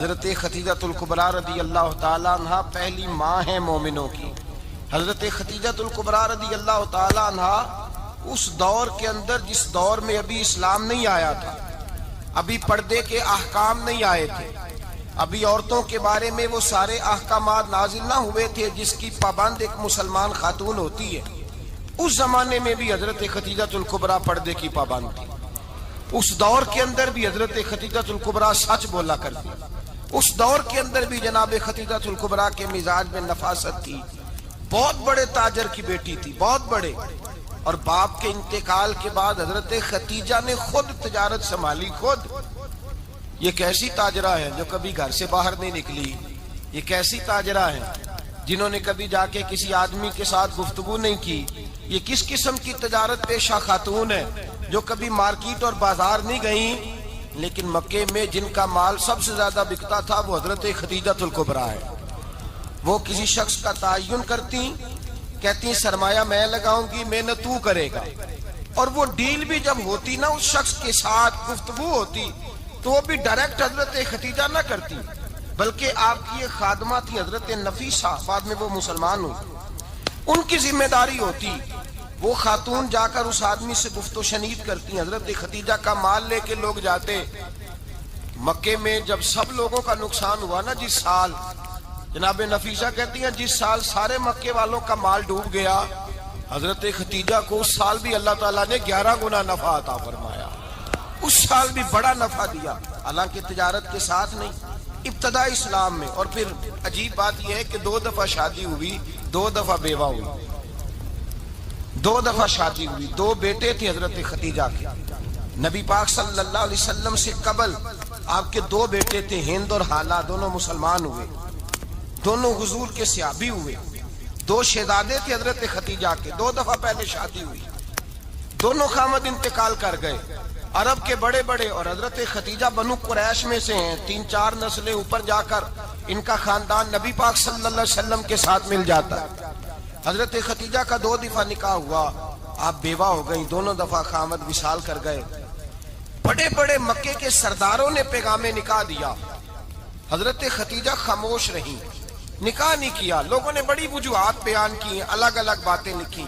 حضرت خدیجۃ الکبریٰ رضی اللہ تعالیٰ عنہ پہلی ماں ہیں مومنوں کی۔ حضرت خدیجۃ الکبریٰ رضی اللہ تعالیٰ عنہ اس دور کے اندر جس دور میں ابھی اسلام نہیں آیا تھا، ابھی پردے کے احکام نہیں آئے تھے، ابھی عورتوں کے بارے میں وہ سارے احکامات نازل نہ ہوئے تھے جس کی پابند ایک مسلمان خاتون ہوتی ہے، اس زمانے میں بھی حضرت خدیجۃ الکبریٰ پردے کی پابند تھی۔ اس دور کے اندر بھی حضرت خدیجۃ الکبریٰ سچ بولا کرتی، اس دور کے اندر بھی جناب خدیجۃ الکبریٰ کے مزاج میں نفاست تھی۔ بہت بڑے تاجر کی بیٹی تھی، بہت بڑے، اور باپ کے انتقال کے بعد حضرت خدیجہ نے خود تجارت سنبھالی، خود۔ یہ کیسی تاجرہ ہے جو کبھی گھر سے باہر نہیں نکلی، یہ کیسی تاجرہ ہے جنہوں نے کبھی جا کے کسی آدمی کے ساتھ گفتگو نہیں کی، یہ کس قسم کی تجارت پیشہ خاتون ہے جو کبھی مارکیٹ اور بازار نہیں گئیں، لیکن مکے میں جن کا مال سب سے زیادہ بکتا تھا وہ حضرت خدیجۃ الکبریٰ ہے۔ وہ کسی شخص کا تعین کرتی، کہتی سرمایہ میں لگاؤں گی، محنت تو کرے گا، اور وہ ڈیل بھی جب ہوتی نا، اس شخص کے ساتھ گفتگو ہوتی تو وہ بھی ڈائریکٹ حضرت خدیجہ نہ کرتی، بلکہ آپ کی ایک خادمہ تھی حضرت نفیسہ، بعد میں وہ مسلمان ہوئی، ان کی ذمہ داری ہوتی، وہ خاتون جا کر اس آدمی سے گفت و شنید کرتی۔ حضرت خدیجہ کا مال لے کے لوگ جاتے مکے میں، جب سب لوگوں کا نقصان ہوا نا، جس سال، جناب نفیسہ کہتی ہیں جس سال سارے مکے والوں کا مال ڈوب گیا، حضرت خدیجہ کو اس سال بھی اللہ تعالیٰ نے 11 گنا نفع عطا فرمایا، اس سال بھی بڑا نفع دیا، حالانکہ تجارت کے ساتھ نہیں، ابتدا اسلام میں۔ اور پھر عجیب بات یہ ہے کہ 2 دفعہ شادی ہوئی، 2 دفعہ بیوہ ہوئی، 2 دفعہ شادی ہوئی، 2 بیٹے تھے حضرت خدیجہ کے۔ نبی پاک صلی اللہ علیہ وسلم سے قبل آپ کے 2 بیٹے تھے، ہند اور حالہ، دونوں مسلمان ہوئے، دونوں حضور کے صحابی ہوئے۔ 2 شہزادے تھے حضرت خدیجہ کے، 2 دفعہ پہلے شادی ہوئی، دونوں خامد انتقال کر گئے، عرب کے بڑے بڑے، اور حضرت خدیجہ بنو قریش میں سے ہیں، 3-4 نسلیں اوپر جا کر ان کا خاندان نبی پاک صلی اللہ علیہ وسلم کے ساتھ مل جاتا ہے۔ حضرت خدیجہ کا 2 دفعہ نکاح ہوا، آپ بیوہ ہو گئیں، دونوں دفعہ خامد وصال کر گئے۔ بڑے بڑے مکے کے سرداروں نے پیغام نکاح دیا، حضرت خدیجہ خاموش رہیں، نکاح نہیں کیا۔ لوگوں نے بڑی وجوہات بیان کی، الگ الگ باتیں لکھی۔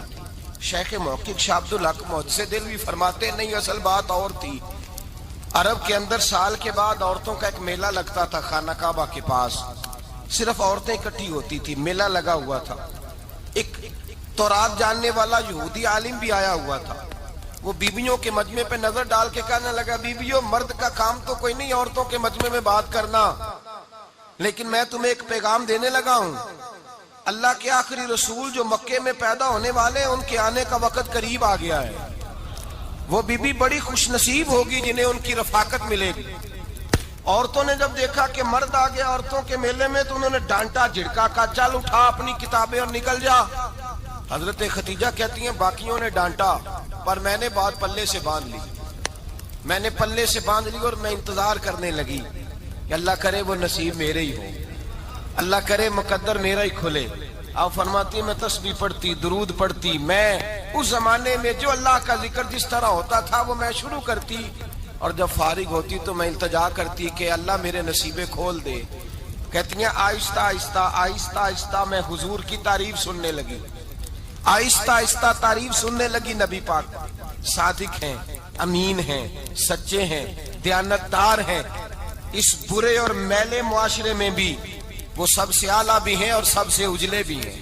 شیخ محقق شاہ عبدالحق محدث دہلوی فرماتے نہیں، اصل بات اور تھی۔ عرب کے اندر سال کے بعد عورتوں کا ایک میلہ لگتا تھا خانہ کعبہ کے پاس، صرف عورتیں اکٹھی ہوتی تھی، میلہ لگا ہوا تھا۔ ایک تورات جاننے والا یہودی عالم بھی آیا ہوا تھا، وہ بیویوں کے مجمع پہ نظر ڈال کے کہنے لگا، بیویوں، مرد کا کام تو کوئی نہیں عورتوں کے مجمع میں بات کرنا، لیکن میں تمہیں ایک پیغام دینے لگا ہوں، اللہ کے آخری رسول جو مکے میں پیدا ہونے والے ہیں، ان کے آنے کا وقت قریب آ گیا ہے۔ وہ بیوی بڑی خوش نصیب ہوگی جنہیں ان کی رفاقت ملے گی۔ عورتوں نے جب دیکھا کہ مرد آ گیا عورتوں کے میلے میں تو انہوں نے ڈانٹا، جھڑکا، کہا چل اٹھا اپنی کتابیں اور نکل جا۔ حضرت خدیجہ کہتی ہیں باقیوں نے ڈانٹا، پر میں نے بات پلے سے باندھ لی، میں نے پلے سے باندھ لی، اور میں انتظار کرنے لگی کہ اللہ کرے وہ نصیب میرے ہی ہو، اللہ کرے مقدر میرا ہی کھلے۔ آپ فرماتی میں تسبیح پڑھتی، درود پڑھتی، میں اس زمانے میں جو اللہ کا ذکر جس طرح ہوتا تھا وہ میں شروع کرتی، اور جب فارغ ہوتی تو میں التجا کرتی کہ اللہ میرے نصیبے کھول دے۔ کہتی ہیں آہستہ آہستہ آہستہ آہستہ میں حضور کی تعریف سننے لگی، آہستہ آہستہ تعریف سننے لگی۔ نبی پاک صادق ہیں، امین ہیں، سچے ہیں، دیانتدار ہیں، اس برے اور میلے معاشرے میں بھی وہ سب سے اعلیٰ بھی ہیں اور سب سے اجلے بھی ہیں،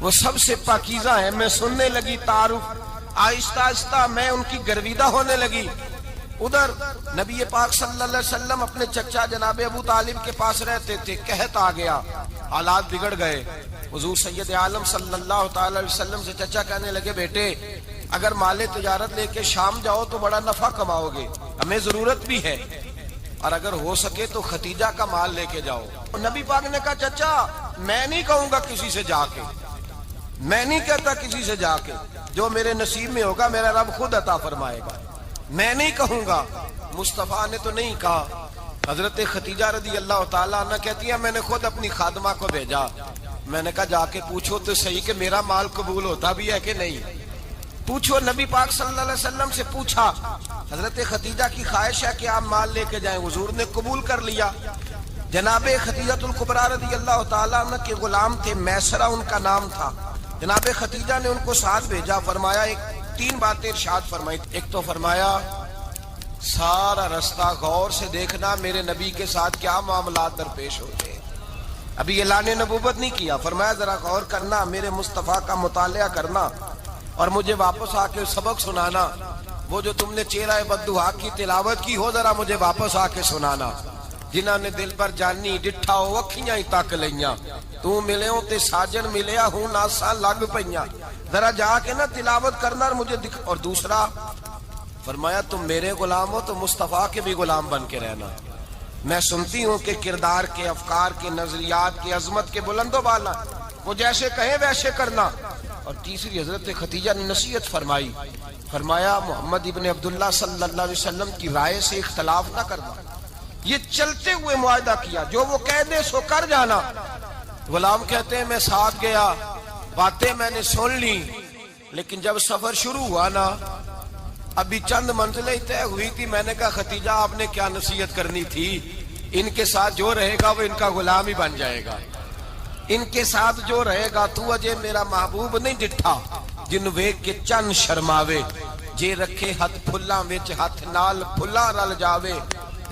وہ سب سے پاکیزہ ہیں۔ میں سننے لگی تعارف، آہستہ آہستہ میں ان کی گرویدہ ہونے لگی۔ ادھر نبی پاک صلی اللہ علیہ وسلم اپنے چچا جناب ابو طالب کے پاس رہتے تھے، قحط آ گیا، حالات بگڑ گئے۔ حضور سید عالم صلی اللہ تعالی علیہ وسلم سے چچا کہنے لگے، بیٹے اگر مال تجارت لے کے شام جاؤ تو بڑا نفع کماؤ گے، ہمیں ضرورت بھی ہے، اور اگر ہو سکے تو خدیجہ کا مال لے کے جاؤ۔ نبی پاک نے کہا چچا میں نہیں کہوں گا کسی سے جا کے، میں نہیں کہتا کسی سے جا کے، جو میرے نصیب میں ہوگا میرا رب خود عطا فرمائے گا، میں نہیں کہوں گا۔ مصطفیٰ نے تو نہیں کہا۔ حضرت خدیجہ رضی اللہ تعالیٰ عنہ کہتی ہیں میں نے خود اپنی خادمہ کو بھیجا، میں نے کہا جا کے پوچھو تو صحیح کہ میرا مال قبول ہوتا بھی ہے کہ نہیں، پوچھو۔ نبی پاک صلی اللہ علیہ وسلم سے پوچھا، حضرت خدیجہ کی خواہش ہے کہ آپ مال لے کے جائیں، حضور نے قبول کر لیا۔ جناب خدیجہ الکبریٰ رضی اللہ تعالیٰ عنہ کے غلام تھے، میسرہ ان کا نام تھا۔ جناب خدیجہ نے ان کو ساتھ بھیجا، فرمایا تین باتیں ارشاد فرمائی۔ ایک تو فرمایا سارا رستہ غور سے دیکھنا میرے نبی کے ساتھ کیا معاملات درپیش ہوتے ہیں۔ ابھی اعلان نبوت نہیں کیا، فرمایا ذرا غور کرنا، میرے مصطفیٰ کا مطالعہ کرنا اور مجھے واپس آ کے سبق سنانا۔ وہ جو تم نے چہرہ بددعا کی تلاوت کی ہو ذرا مجھے واپس آ کے سنانا۔ جنہاں نے دل پر جانی ڈٹھا ہو اکھیاں ہی تک لیاں، تو ملے ہوں تے ساجن ملیا ہوں ناساں لگ پئیاں، ذرا جا کے نا تلاوت کرنا اور مجھے اور دوسرا فرمایا تم میرے غلام ہو تو مصطفیٰ کے بھی غلام بن کے رہنا۔ میں سنتی ہوں کہ کردار کے، افکار کے، نظریات کے، عظمت کے بلند و بالا، وہ جیسے کہیں ویسے کرنا۔ اور تیسری حضرت خدیجہ نے نصیحت فرمائی، فرمایا محمد ابن عبداللہ صلی اللہ علیہ وسلم کی رائے سے اختلاف نہ کرنا۔ یہ چلتے ہوئے معاہدہ کیا، جو وہ کہہ دے سو کر جانا۔ غلام کہتے ہیں میں ساتھ گیا، باتیں میں نے سن لی، لیکن جب سفر شروع ہوا نا ابھی چند منزلیں طے ہوئی تھی، میں نے کہا خدیجہ آپ نے کیا نصیحت کرنی تھی، ان کے ساتھ جو رہے گا وہ ان کا غلام ہی بن جائے گا، ان کے ساتھ جو رہے گا تو اجے میرا محبوب نہیں ڈٹھا جن ویکھ کے چن شرماوے، جے رکھے ہاتھ پھلاں وچ ہاتھ نال پھلاں رل جاوے،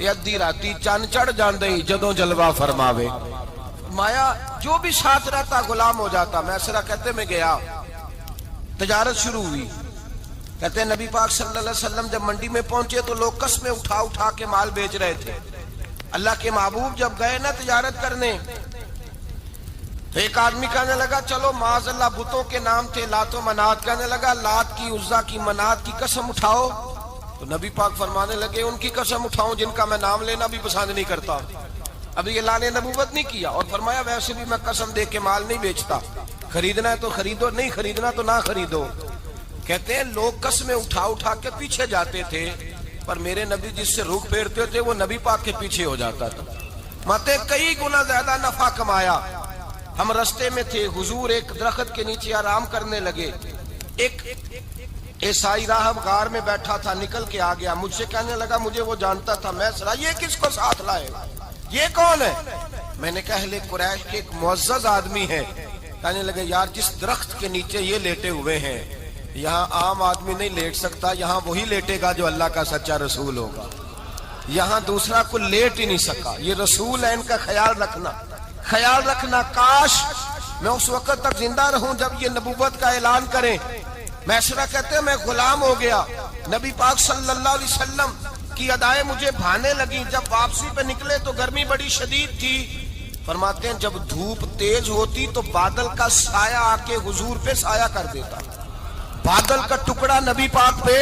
ادھی راتی چن چڑھ جاندے جدوں جلوہ فرماوے۔ فرمایا جو بھی ساتھ رہتا غلام ہو جاتا۔ میسرہ کہتے میں گیا، تجارت شروع ہوئی۔ کہتے ہیں نبی پاک صلی اللہ علیہ وسلم جب منڈی میں پہنچے تو لوگ قسمیں اٹھا اٹھا کے مال بیچ رہے تھے۔ اللہ کے محبوب جب گئے نا تجارت کرنے تو ایک آدمی کہنے لگا چلو معاذ اللہ بتوں کے نام تھے لات و منات، کہنے لگا لات کی، عزا کی، منات کی قسم اٹھاؤ۔ تو نبی پاک فرمانے لگے ان کی قسم اٹھاؤں جن کا میں نام لینا بھی پسند نہیں کرتا۔ ابھی اعلان نبوت نہیں کیا، اور فرمایا ویسے بھی میں قسم دے کے مال نہیں بیچتا، خریدنا ہے تو خریدو، نہیں خریدنا تو نہ خریدو۔ کہتے ہیں لوگ قسمیں اٹھا اٹھا کے پیچھے جاتے تھے، پر میرے نبی جس سے رخ پھیرتے تھے وہ نبی پاک کے پیچھے ہو جاتا تھا۔ ماتے کئی گنا زیادہ نفع کمایا۔ ہم رستے میں تھے، حضور ایک درخت کے نیچے آرام کرنے لگے، ایک عیسائی راہب غار میں بیٹھا تھا، نکل کے آ گیا، مجھ سے کہنے لگا مجھے وہ جانتا تھا، میں سنا یہ کس کو ساتھ لائے، یہ کون ہے؟ میں نے کہا اہل قریش کے ایک معزز آدمی ہے۔ کہنے لگے یار جس درخت کے نیچے یہ لیٹے ہوئے ہیں یہاں عام آدمی نہیں لیٹ سکتا، یہاں وہی لیٹے گا جو اللہ کا سچا رسول ہوگا، یہاں دوسرا کوئی لیٹ ہی نہیں سکا، یہ رسول ہے، ان کا خیال رکھنا، خیال رکھنا۔ کاش میں اس وقت تک زندہ رہوں جب یہ نبوت کا اعلان کریں۔ میسرہ کہتے ہیں میں غلام ہو گیا، نبی پاک صلی اللہ علیہ وسلم کی ادائیں مجھے بھانے لگی۔ جب واپسی پہ نکلے تو گرمی بڑی شدید تھی، فرماتے ہیں جب دھوپ تیز ہوتی تو بادل کا سایہ آ کے حضور پہ سایہ کر دیتا، بادل کا ٹکڑا نبی پاک پہ۔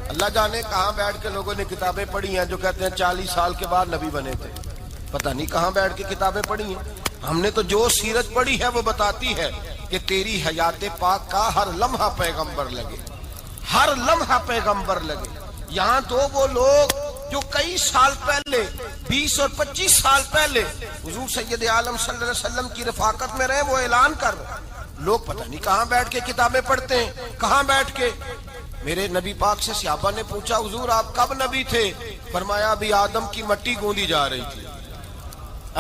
اللہ جانے کہاں بیٹھ کے لوگوں نے کتابیں پڑھی ہیں جو کہتے ہیں 40 سال کے بعد نبی بنے تھے، پتہ نہیں کہاں بیٹھ کے کتابیں پڑھی ہیں۔ ہم نے تو جو سیرت پڑھی ہے وہ بتاتی ہے کہ تیری حیات پاک کا ہر لمحہ پیغمبر لگے، ہر لمحہ پیغمبر لگے۔ یہاں تو وہ لوگ جو کئی سال پہلے 20 اور 25 سال پہلے حضور سید عالم صلی اللہ علیہ وسلم کی رفاقت میں رہے وہ اعلان کر رہے، لوگ پتہ نہیں کہاں بیٹھ کے کتابیں پڑھتے ہیں، کہاں بیٹھ کے۔ میرے نبی پاک سے صحابہ نے پوچھا حضور آپ کب نبی تھے؟ فرمایا ابھی آدم کی مٹی گوندی جا رہی تھی،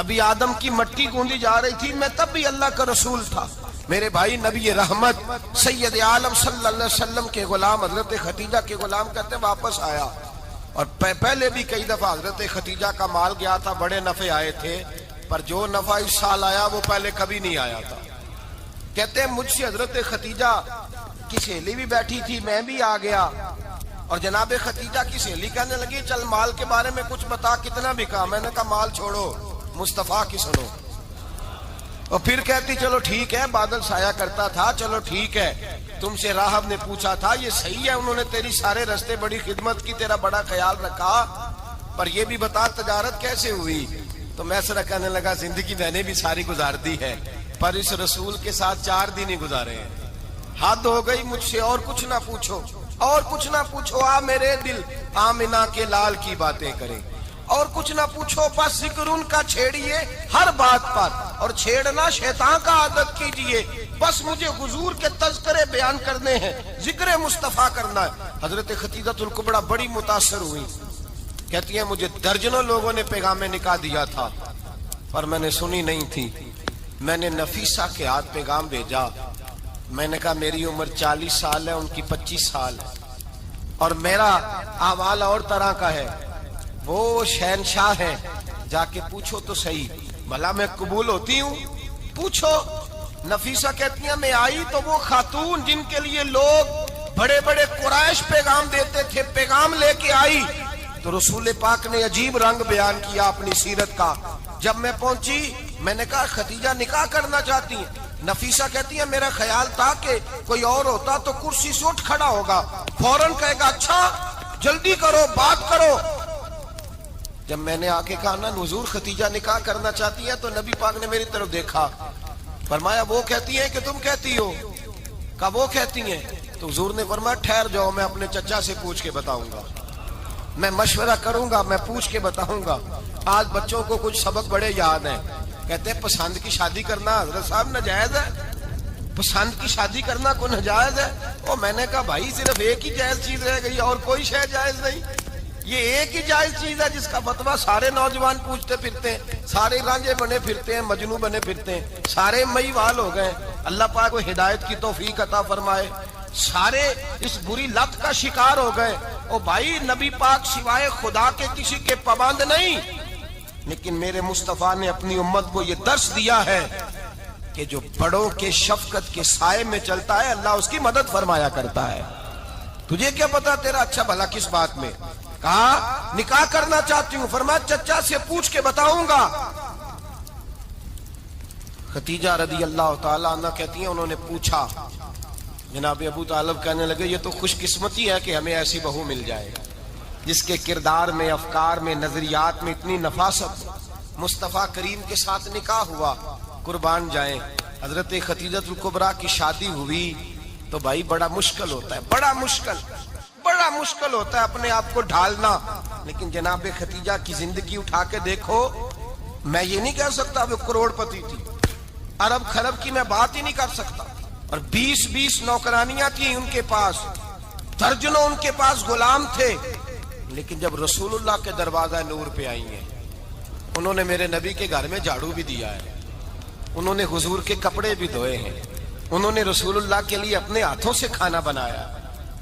ابھی آدم کی مٹی گوندی جا رہی تھی، میں تب بھی اللہ کا رسول تھا۔ میرے بھائی نبی رحمت سید عالم صلی اللہ علیہ وسلم کے غلام حضرت خدیجہ کے غلام کہتے ہیں واپس آیا، اور پہلے بھی کئی دفعہ حضرت خدیجہ کا مال گیا تھا، بڑے نفع آئے تھے، پر جو نفع اس سال آیا وہ پہلے کبھی نہیں آیا تھا۔ کہتے ہیں مجھ سے حضرت خدیجہ کی سہیلی بھی بیٹھی تھی، میں بھی آ گیا، اور جناب خدیجہ کی سہیلی کہنے لگی چل مال کے بارے میں کچھ بتا کتنا بکا؟ میں نے کہا مال چھوڑو مصطفیٰ کی سنو۔ اور پھر کہتی چلو ٹھیک ہے، بادل سایہ کرتا تھا، چلو ٹھیک ہے، تم سے راہب نے پوچھا تھا یہ صحیح ہے، انہوں نے تیری سارے رستے بڑی خدمت کی، تیرا بڑا خیال رکھا، پر یہ بھی بتا تجارت کیسے ہوئی؟ تو میسرہ کہنے لگا زندگی میں نے بھی ساری گزار دی ہے، پر اس رسول کے ساتھ 4 دن ہی گزارے ہیں، حد ہو گئی مجھ سے، اور کچھ نہ پوچھو، اور کچھ نہ پوچھو، آ میرے دل آمنہ کے لال کی باتیں کریں، اور کچھ نہ پوچھو، بس ذکر ان کا چھیڑیے ہر بات پر، اور چھیڑنا شیطان کا عادت کیجئے، بس مجھے حضور کے تذکرے بیان کرنے ہیں، ذکر مصطفیٰ کرنا ہے۔ حضرت خدیجہ الکبریٰ بڑی متاثر ہوئی، کہتی ہیں مجھے درجنوں لوگوں نے پیغام نکاح دیا تھا، پر میں نے سنی نہیں تھی. میں نے نفیسہ کے ہاتھ پیغام بھیجا. میں نے کہا میری عمر 40 سال ہے, ان کی 25 سال ہے, اور میرا احوال اور طرح کا ہے. وہ شہنشاہ ہے, جا کے پوچھو تو صحیح, بھلا میں قبول ہوتی ہوں؟ پوچھو. نفیسہ کہتی ہیں میں آئی تو وہ خاتون جن کے لیے لوگ بڑے بڑے قریش پیغام دیتے تھے, پیغام لے کے آئی. تو رسول پاک نے عجیب رنگ بیان کیا اپنی سیرت کا. جب میں پہنچی میں نے کہا خدیجہ نکاح کرنا چاہتی ہیں؟ نفیسہ کہتی ہے میرا خیال تھا کہ کوئی اور ہوتا تو کرسی سے اٹھ کھڑا ہوگا, فوراً کہے گا اچھا جلدی کرو بات کرو. جب میں نے آ کے کہا نا حضور خدیجہ نکاح کرنا چاہتی ہے, تو نبی پاک نے میری طرف دیکھا, فرمایا وہ کہتی ہیں کہ تم کہتی ہو؟ کہا وہ کہتی ہیں. تو حضور نے فرمایا ٹھہر جاؤ, میں اپنے چچا سے پوچھ کے بتاؤں گا, میں مشورہ کروں گا, میں پوچھ کے بتاؤں گا. آج بچوں کو کچھ سبق بڑے یاد ہیں. کہتے ہیں پسند کی شادی کرنا حضرت صاحب ناجائز ہے, پسند کی شادی کرنا کوئی ناجائز ہے؟ اور میں نے کہا بھائی صرف ایک ہی جائز چیز رہ گئی, اور کوئی شے جائز نہیں. یہ ایک ہی جائز چیز ہے جس کا فتویٰ سارے نوجوان پوچھتے پھرتے ہیں, سارے رانجے بنے پھرتے ہیں, مجنوں بنے پھرتے ہیں, سارے مئی وال ہو گئے. اللہ پاک کو ہدایت کی توفیق عطا فرمائے. سارے اس بری لت کا شکار ہو گئے. او بھائی نبی پاک سوائے خدا کے کسی کے پابند نہیں, لیکن میرے مصطفیٰ نے اپنی امت کو یہ درس دیا ہے کہ جو بڑوں کے شفقت کے سائے میں چلتا ہے اللہ اس کی مدد فرمایا کرتا ہے. تجھے کیا پتا تیرا اچھا بھلا کس بات میں؟ کہا نکاح کرنا چاہتی ہوں, فرمایا چچا سے پوچھ کے بتاؤں گا. خدیجہ رضی اللہ تعالیٰ عنہ کہتی ہیں انہوں نے پوچھا. جناب ابو طالب کہنے لگے یہ تو خوش قسمتی ہے کہ ہمیں ایسی بہو مل جائے جس کے کردار میں, افکار میں, نظریات میں اتنی نفاست. مصطفیٰ کریم کے ساتھ نکاح ہوا, قربان جائیں. حضرت خدیجہ الکبریٰ کی شادی ہوئی تو بھائی بڑا مشکل ہوتا ہے, بڑا مشکل ہوتا ہے اپنے آپ کو ڈھالنا. لیکن جناب خدیجہ کی زندگی اٹھا کے دیکھو, میں یہ نہیں کہہ سکتا وہ کروڑ پتی تھی, ارب خرب کی میں بات ہی نہیں کر سکتا, اور 20 نوکرانیاں تھیں ان کے پاس, درجنوں ان کے پاس غلام تھے. لیکن جب رسول اللہ کے دروازہ نور پہ آئی ہیں, انہوں نے میرے نبی کے گھر میں جھاڑو بھی دیا ہے, انہوں نے حضور کے کپڑے بھی دھوئے ہیں, انہوں نے رسول اللہ کے لیے اپنے ہاتھوں سے کھانا بنایا.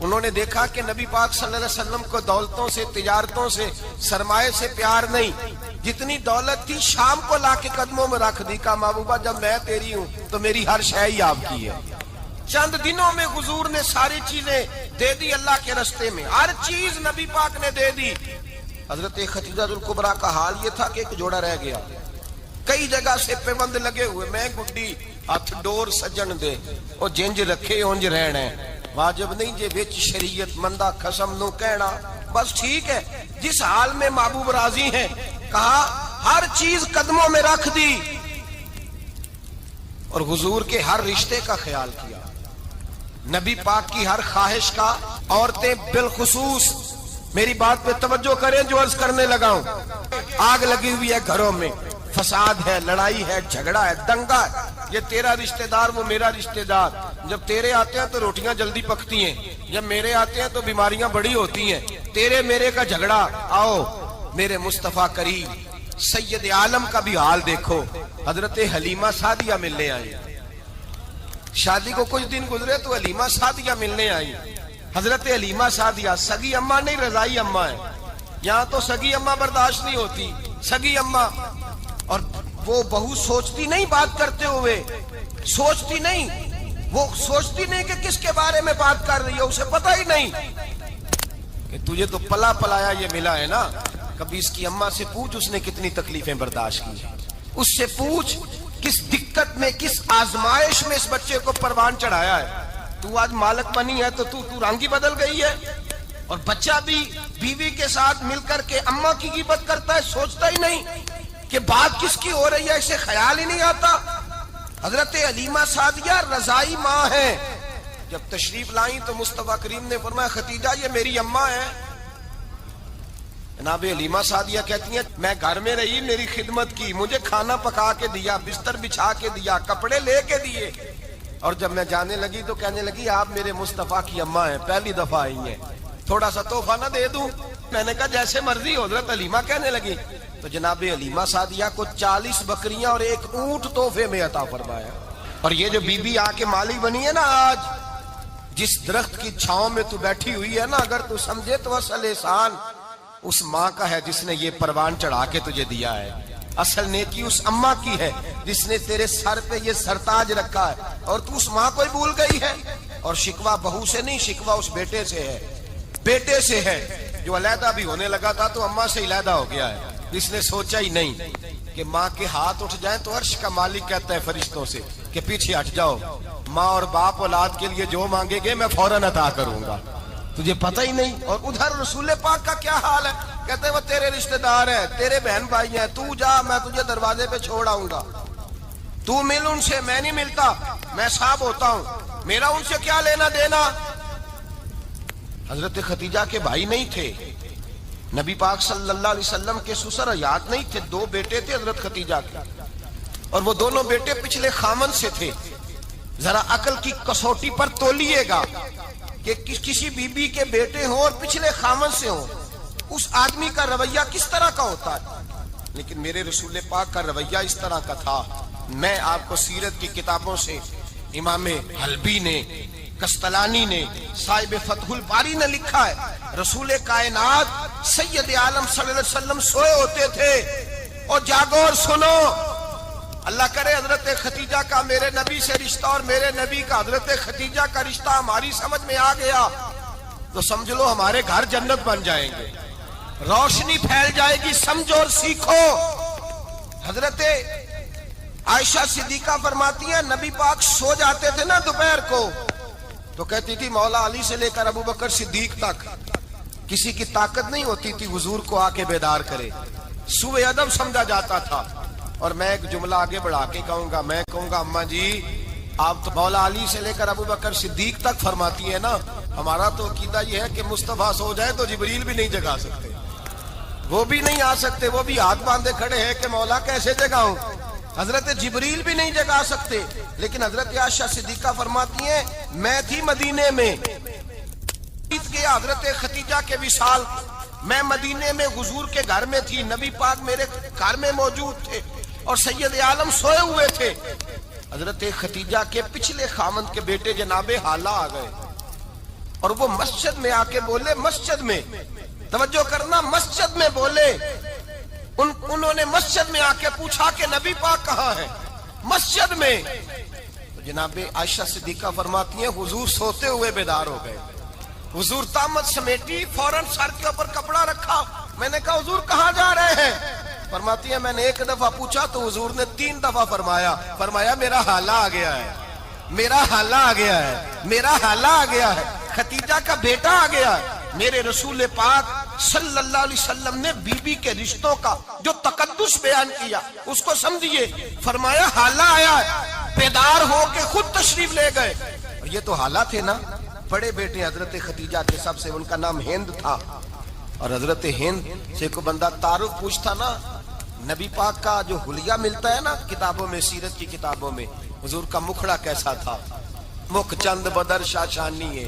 انہوں نے دیکھا کہ نبی پاک صلی اللہ علیہ وسلم کو دولتوں سے, تجارتوں سے, سرمایے سے پیار نہیں. جتنی دولت تھی شام کو لا کے قدموں میں رکھ دی. کہا محبوبہ جب میں تیری ہوں تو میری ہر شے ہی آپ کی ہے. چند دنوں میں حضور نے ساری چیزیں دے دی اللہ کے رستے میں, ہر چیز نبی پاک نے دے دی. حضرت خدیجہ الکبریٰ کا حال یہ تھا کہ ایک جوڑا رہ گیا, کئی جگہ سے پیوند لگے ہوئے, میں گڈی ہاتھ ڈور سجن دے او جنج رکھے اونج رہنا, واجب نہیں جے وچ شریعت مندہ قسم نو کہنا. بس ٹھیک ہے, جس حال میں محبوب راضی ہیں. کہا ہر چیز قدموں میں رکھ دی, اور حضور کے ہر رشتے کا خیال کیا, نبی پاک کی ہر خواہش کا. عورتیں بالخصوص میری بات پہ توجہ کریں جو عرض کرنے لگا ہوں. آگ لگی ہوئی ہے گھروں میں, فساد ہے, لڑائی ہے, جھگڑا ہے, دنگا ہے. یہ تیرا رشتہ دار وہ میرا رشتہ دار, جب تیرے آتے ہیں تو روٹیاں جلدی پکتی ہیں, جب میرے آتے ہیں تو بیماریاں بڑی ہوتی ہیں. تیرے میرے کا جھگڑا. آؤ میرے مصطفیٰ کریم سید عالم کا بھی حال دیکھو. حضرت حلیمہ سعدیہ ملنے آئی, شادی کو کچھ دن گزرے تو حلیمہ سعدیہ ملنے آئی. حضرت حلیمہ سعدیہ سگی اماں نہیں, رضائی اماں ہے. یہاں تو سگی اماں برداشت نہیں ہوتی, سگی اماں. اور وہ بہو سوچتی نہیں بات کرتے ہوئے, سوچتی نہیں, وہ سوچتی نہیں کہ کس کے بارے میں بات کر رہی ہے, اسے پتہ ہی نہیں کہ تجھے تو پلا پلایا یہ ملا ہے نا. کبھی اس کی اماں سے پوچھ اس نے کتنی تکلیفیں برداشت کی, اس سے پوچھ کس دقت میں, کس آزمائش میں اس بچے کو پروان چڑھایا ہے. تو آج مالک بنی ہے تو رنگ ہی بدل گئی ہے. اور بچہ بھی بیوی کے ساتھ مل کر کے اماں کی غیبت کرتا ہے, سوچتا ہی نہیں کہ بات کس کی ہو رہی ہے, اسے خیال ہی نہیں آتا. حضرت حلیمہ سعدیہ رضائی ماں ہے. جب تشریف لائیں تو مصطفیٰ کریم نے فرمایا خدیجہ یہ میری اماں ہے. جناب حلیمہ سعدیہ کہتی ہیں میں گھر میں رہی, میری خدمت کی, مجھے کھانا پکا کے دیا, بستر بچھا کے دیا, کپڑے لے کے دیے, اور جب میں جانے لگی تو کہنے لگی آپ میرے مصطفیٰ کی اماں ہیں, پہلی دفعہ آئی ہیں, تھوڑا سا تحفہ نہ دے دوں؟ میں نے کہا جیسے مرضی. حضرت حلیمہ کہنے لگی تو جناب حلیمہ سعدیہ کو 40 بکریاں اور 1 اونٹ تحفے میں عطا فرمایا. اور یہ جو بی بی آ کے مالی بنی ہے نا آج، جس درخت کی چھاؤں میں تو بیٹھی ہوئی ہے نا، اگر تو سمجھے تو اصل احسان اس ماں کا ہے جس نے یہ پروان چڑھا کے تجھے دیا ہے. اصل نیکی اس اماں کی ہے جس نے تیرے سر پہ یہ سرتاج رکھا ہے، اور تو اس ماں کو ہی بھول گئی ہے. اور شکوہ بہو سے نہیں، شکوہ اس بیٹے سے ہے، بیٹے سے ہے جو علیحدہ بھی ہونے لگا تھا تو اماں سے علیحدہ ہو گیا ہے، جس نے سوچا ہی نہیں کہ ماں کے ہاتھ اٹھ جائیں تو عرش کا مالک کہتا ہے فرشتوں سے کہ پیچھے ہٹ جاؤ، ماں اور باپ اولاد کے لیے جو مانگے گے میں فوراً عطا کروں گا. تجھے پتہ ہی نہیں. اور ادھر رسول پاک کا کیا حال ہے؟ کہتے ہیں وہ تیرے رشتہ دار ہیں، تیرے بہن بھائی ہیں، تو جا، میں تجھے دروازے پہ چھوڑ آؤں گا، تو مل ان سے، میں نہیں ملتا، میں صاحب ہوتا ہوں، میرا ان سے کیا لینا دینا. حضرت خدیجہ کے بھائی نہیں تھے، نبی پاک صلی اللہ علیہ وسلم کے سسر حیات نہیں تھے، 2 بیٹے تھے حضرت خدیجہ کے، اور وہ دونوں بیٹے پچھلے خامن سے تھے. ذرا عقل کی کسوٹی پر تولیے گا کہ کسی بی بی کے بیٹے ہوں اور پچھلے خامن سے ہوں، اس آدمی کا رویہ کس طرح کا ہوتا ہے. لیکن میرے رسول پاک کا رویہ اس طرح کا تھا. میں آپ کو سیرت کی کتابوں سے، امام حلبی نے، کستلانی نے، صاحب فتح الباری نے لکھا ہے، رسول کائنات سید عالم صلی اللہ علیہ وسلم سوئے ہوتے تھے اور جاگو اور سنو، اللہ کرے حضرت خدیجہ کا میرے نبی سے رشتہ اور میرے نبی کا حضرت خدیجہ کا رشتہ ہماری سمجھ میں آ گیا تو سمجھ لو ہمارے گھر جنت بن جائیں گے، روشنی پھیل جائے گی. سمجھو اور سیکھو. حضرت عائشہ صدیقہ فرماتی ہیں نبی پاک سو جاتے تھے نا دوپہر کو تو کہتی تھی مولا علی سے لے کر ابو بکر صدیق تک کسی کی طاقت نہیں ہوتی تھی حضور کو آ کے بیدار کرے، سوء ادب سمجھا جاتا تھا. اور میں ایک جملہ آگے بڑھا کے کہوں گا، میں کہوں گا اماں جی آپ تو مولا علی سے لے کر ابو بکر صدیق تک فرماتی ہے نا، ہمارا تو عقیدہ یہ ہے کہ مصطفیٰ سو جائے تو جبریل بھی نہیں جگا سکتے، وہ بھی نہیں آ سکتے، وہ بھی ہاتھ باندھے کھڑے ہیں کہ مولا کیسے جگاؤں. حضرت جبریل بھی نہیں جگا سکتے. لیکن حضرت عائشہ صدیقہ فرماتی ہیں میں تھی مدینے میں، گیا حضرت خدیجہ کے وصال، میں مدینے میں حضور کے گھر میں تھی، نبی پاک میرے گھر میں موجود تھے اور سید عالم سوئے ہوئے تھے. حضرت خدیجہ کے پچھلے خامند کے بیٹے جناب حالہ آ گئے اور وہ مسجد میں آ کے بولے، مسجد میں توجہ کرنا، مسجد میں بولے، انہوں نے مسجد میں آ کے پوچھا کہ نبی پاک کہاں ہے، مسجد میں. تو جناب عائشہ صدیقہ فرماتی ہیں حضور سوتے ہوئے بیدار ہو گئے. حضور طامت سمیٹی، فوراً سر کے اوپر کپڑا رکھا. میں نے کہا حضور کہاں جا رہے ہیں؟ فرماتی ہے میں نے 1 دفعہ پوچھا تو حضور نے 3 دفعہ فرمایا میرا حالہ آ گیا ہے، میرا حالہ آ گیا ہے، میرا حالہ آ گیا ہے، خدیجہ کا بیٹا آ گیا ہے. میرے رسول پاک صلی اللہ علیہ وسلم نے بی بی کے رشتوں کا جو تقدس بیان کیا اس کو سمجھیے. فرمایا حالہ آیا ہے، بیدار ہو کے خود تشریف لے گئے. اور یہ تو حالہ تھے نا، بڑے بیٹے حضرت خدیجہ کے، سب سے ان کا نام ہند تھا. اور حضرت ہند سے کوئی بندہ تعارف پوچھتا نا، نبی پاک کا جو حلیہ ملتا ہے نا کتابوں میں، سیرت کی کتابوں میں، حضور کا مکھڑا کیسا تھا، مکھ چند بدر شاشانی ہے،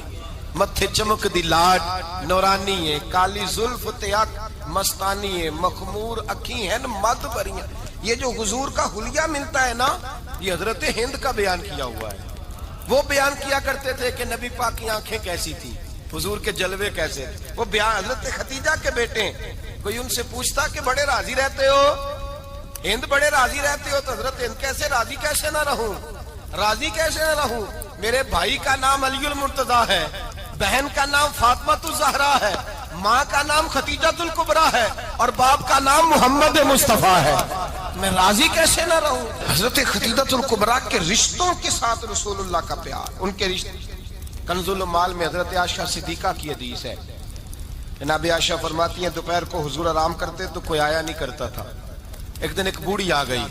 متھے چمک دی لاٹ نورانی ہے، کالی زلف تیاک مستانی ہے، مخمور اکھی ہیں مد بریاں. یہ جو حضور کا حلیہ ملتا ہے نا یہ حضرت ہند کا بیان کیا ہوا ہے. وہ بیان کیا کرتے تھے کہ نبی پاک کی آنکھیں کیسی تھی، حضور کے جلوے کیسے تھے. وہ بیان حضرت خدیجہ کے بیٹے ہیں. کوئی ان سے پوچھتا کہ بڑے راضی رہتے ہو ہند، بڑے راضی رہتے ہو، تو حضرت ہند کیسے راضی کیسے نہ رہوں، راضی کیسے نہ رہوں. میرے بھائی کا نام علی المرتضیٰ ہے، بہن کا نام فاطمہ الزہرا ہے، ماں کا نام خدیجہ الکبریٰ ہے اور باپ کا نام محمد مصطفیٰ ہے، میں راضی کیسے نہ رہوں. حضرت خدیجہ الکبریٰ کے رشتوں کے ساتھ رسول اللہ کا پیار، ان کے رشتے. کنز المال میں حضرت عائشہ صدیقہ کی حدیث ہے، جناب عائشہ فرماتی ہیں دوپہر کو حضور آرام کرتے تو کوئی آیا نہیں کرتا تھا. ایک دن ایک بوڑھی آ گئی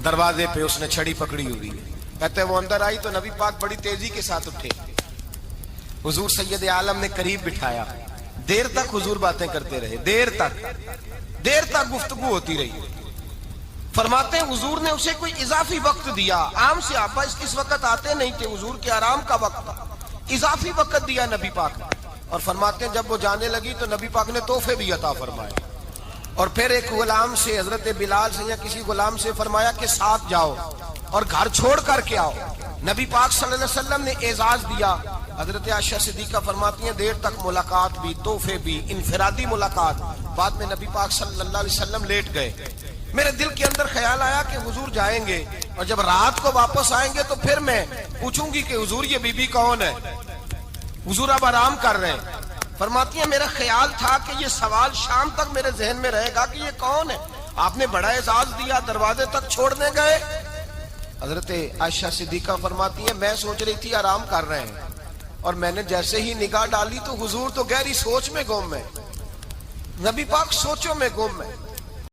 دروازے پہ، اس نے چھڑی پکڑی ہوئی. کہتے ہیں وہ اندر آئی تو نبی پاک بڑی تیزی کے ساتھ اٹھے. حضور سید عالم نے قریب بٹھایا، دیر تک حضور باتیں کرتے رہے، دیر تک گفتگو ہوتی رہی. فرماتے ہیں حضور نے اسے کوئی اضافی وقت دیا. عام صحابہ اس وقت آتے نہیں تھے، حضور کے آرام کا وقت تھا، اضافی وقت دیا نبی پاک نے. اور فرماتے ہیں جب وہ جانے لگی تو نبی پاک نے تحفے بھی عطا فرمائے. اور پھر ایک غلام سے حضرت بلال سے یا کسی غلام سے فرمایا کہ ساتھ جاؤ اور گھر چھوڑ کر کے آؤ. نبی پاک صلی اللہ علیہ وسلم نے اعزاز دیا. حضرت عائشہ صدیقہ فرماتی ہیں دیر تک ملاقات بھی، تحفے بھی، انفرادی ملاقات. بعد میں نبی پاک صلی اللہ علیہ وسلم لیٹ گئے. میرے دل کے اندر خیال آیا کہ حضور جائیں گے اور جب رات کو واپس آئیں گے تو پھر میں پوچھوں گی کہ حضور یہ بی بی کون ہے؟ حضور اب آرام کر رہے ہیں. فرماتی ہیں میرا خیال تھا کہ یہ سوال شام تک میرے ذہن میں رہے گا کہ یہ کون ہے. آپ نے بڑا اعزاز دیا، دروازے تک چھوڑنے گئے. حضرت عائشہ صدیقہ فرماتی ہیں میں سوچ رہی تھی آرام کر رہے ہیں، اور میں نے جیسے ہی نگاہ ڈالی تو حضور تو گہری سوچ میں گم ہے، نبی پاک سوچوں میں گم ہے.